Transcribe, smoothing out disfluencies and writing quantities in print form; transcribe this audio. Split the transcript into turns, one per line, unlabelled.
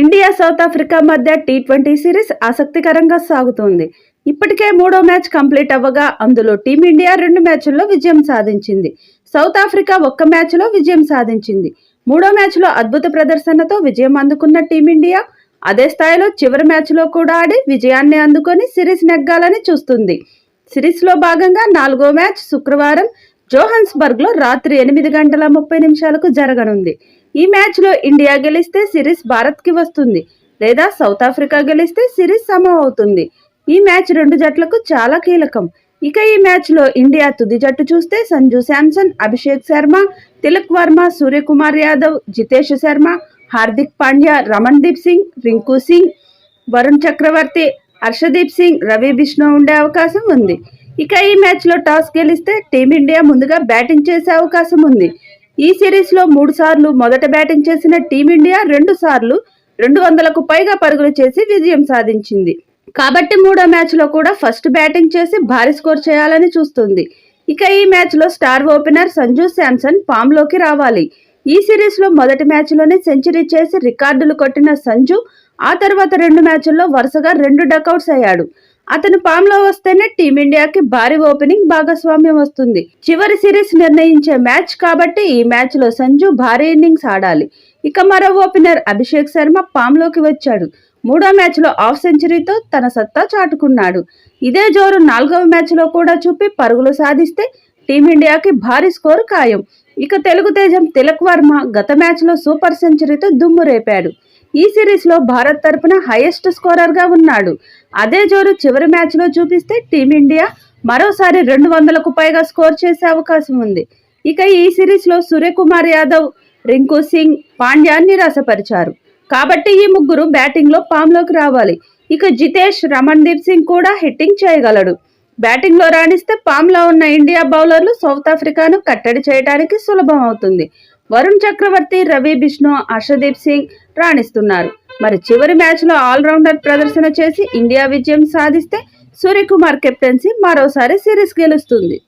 India south Africa మధ్య T20 series ఆసక్తికరంగా సాగుతోంది. ఇప్పటికే మూడో మ్యాచ్ కంప్లీట్ అవ్వగా అందులో టీమిండియా 2 మ్యాచ్ల్లో విజయం సాధించింది. సౌత్ ఆఫ్రికా ఒక్క మ్యాచ్లో విజయం సాధించింది. మూడో మ్యాచ్లో అద్భుత ప్రదర్శనతో విజయం అందుకున్న టీమిండియా అదే స్థాయిలో చివరి మ్యాచ్లో కూడా ఆడి విజయాన్ని అందుకొని సిరీస్ నెగ్గాలని చూస్తుంది. సిరీస్లో భాగంగా 4వ మ్యాచ్ శుక్రవారం జోహాన్స్బర్గ్లో రాత్రి 8:30 జరగనుంది. ఈ మ్యాచ్లో ఇండియా గెలిస్తే సిరీస్ భారత్కి వస్తుంది, లేదా సౌత్ ఆఫ్రికా గెలిస్తే సిరీస్ సమం అవుతుంది. ఈ మ్యాచ్ రెండు జట్లకు చాలా కీలకం. ఇక ఈ మ్యాచ్లో ఇండియా తుది జట్టు చూస్తే సంజు శాంసన్, అభిషేక్ శర్మ, తిలక్ వర్మ, సూర్యకుమార్ యాదవ్, జితేష్ శర్మ, హార్దిక్ పాండ్యా, రమణ్దీప్ సింగ్, రింకు సింగ్, వరుణ్ చక్రవర్తి, హర్షదీప్ సింగ్, రవి బిష్ణోయ్ ఉండే అవకాశం ఉంది. ఇక ఈ మ్యాచ్లో టాస్ గెలిస్తే టీమిండియా ముందుగా బ్యాటింగ్ చేసే అవకాశం ఉంది. ఈ సిరీస్లో 3 సార్లు మొదట బ్యాటింగ్ చేసిన టీమిండియా 2 సార్లు 200కు పైగా పరుగులు చేసి విజయం సాధించింది. కాబట్టి మూడో మ్యాచ్లో కూడా ఫస్ట్ బ్యాటింగ్ చేసి భారీ స్కోర్ చేయాలని చూస్తుంది. ఇక ఈ మ్యాచ్లో స్టార్ ఓపెనర్ సంజు శాంసన్ ఫామ్లోకి రావాలి. ఈ సిరీస్లో మొదటి మ్యాచ్లోనే సెంచరీ చేసి రికార్డులు కొట్టిన సంజు ఆ తర్వాత 2 మ్యాచ్ల్లో వరుసగా 2 డకౌట్స్ అయ్యాడు. అతను ఫామ్లో వస్తేనే టీమిండియాకి భారీ ఓపెనింగ్ భాగస్వామ్యం వస్తుంది. చివరి సిరీస్ నిర్ణయించే మ్యాచ్ కాబట్టి ఈ మ్యాచ్లో సంజు భారీ ఇన్నింగ్స్ ఆడాలి. ఇక మరో ఓపెనర్ అభిషేక్ శర్మ ఫామ్లోకి వచ్చాడు. మూడో మ్యాచ్లో హాఫ్ సెంచరీతో తన సత్తా చాటుకున్నాడు. ఇదే జోరు 4వ మ్యాచ్లో కూడా చూపి పరుగులు సాధిస్తే టీమిండియాకి భారీ స్కోరు ఖాయం. ఇక తెలుగు తేజం తిలక్ వర్మ గత మ్యాచ్లో సూపర్ సెంచరీతో దుమ్ము రేపాడు. ఈ సిరీస్లో భారత్ తరపున హైయెస్ట్ స్కోరర్గా ఉన్నాడు. అదే జోరు చివరి మ్యాచ్లో చూపిస్తే టీమిండియా మరోసారి 200కు పైగా స్కోర్ చేసే అవకాశం ఉంది. ఇక ఈ సిరీస్లో సూర్యకుమార్ యాదవ్, రింకు సింగ్, పాండ్యా నిరాశపరిచారు. కాబట్టి ఈ ముగ్గురు బ్యాటింగ్లో ఫామ్లోకి రావాలి. ఇక జితేష్, రమణ్దీప్ సింగ్ కూడా హిట్టింగ్ చేయగలడు. బ్యాటింగ్లో రాణిస్తే ఫామ్లో ఉన్న ఇండియా బౌలర్లు సౌత్ ఆఫ్రికాను కట్టడి చేయడానికి సులభం అవుతుంది. వరుణ్ చక్రవర్తి, రవి బిష్ణోయ్, హర్షదీప్ సింగ్ రాణిస్తున్నారు. మరి చివరి మ్యాచ్లో ఆల్రౌండర్ ప్రదర్శన చేసి ఇండియా విజయం సాధిస్తే సూర్యకుమార్ కెప్టెన్సీ మరోసారి సిరీస్ గెలుస్తుంది.